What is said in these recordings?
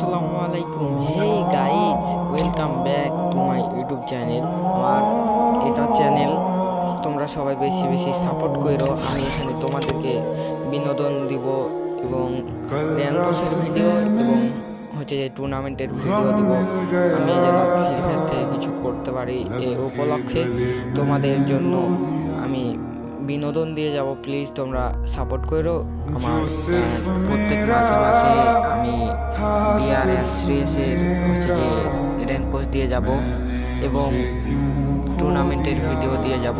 আসসালামু আলাইকুম। Hey guys, welcome back to my YouTube channel. আমার এটা চ্যানেল তোমরা সবাই বেশি বেশি সাপোর্ট করো। আমি এখানে তোমাদেরকে বিনোদন দিব এবং র্যাঙ্ক পুশের ভিডিও এবং হচ্ছে যে টুর্নামেন্টের ভিডিও দিব। আমি যেন ফ্রি ফায়ার থেকে কিছু করতে পারি এই উপলক্ষে তোমাদের জন্য আমি বিনোদন দিয়ে যাব। প্লিজ তোমরা সাপোর্ট করো আমার। প্রত্যেক মাসে মাসে আমি ডিআরএস সিরিজের হচ্ছে যে র্যাঙ্ক পোস্ট দিয়ে যাব এবং টুর্নামেন্টের ভিডিও দিয়ে যাব।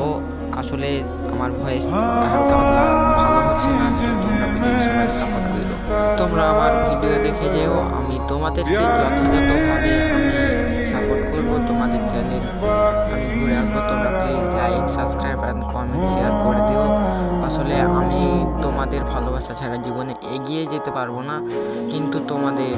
আসলে আমার ভয়েস হালকা পাতলা ভালো হচ্ছে না, তোমরা প্লিজ সবাই সাপোর্ট করো। তোমরা আমার ভিডিও দেখে যেও, আমি তোমাদেরকে যথাযথভাবে আমি সাপোর্ট করবো। তোমাদের চ্যানেল আমি ঘুরে আসবো। তোমরা please like, subscribe and comment share করে দিও। আসলে আমি তোমাদের ভালোবাসা ছাড়া জীবনে এগিয়ে যেতে পারবো না, কিন্তু তোমাদের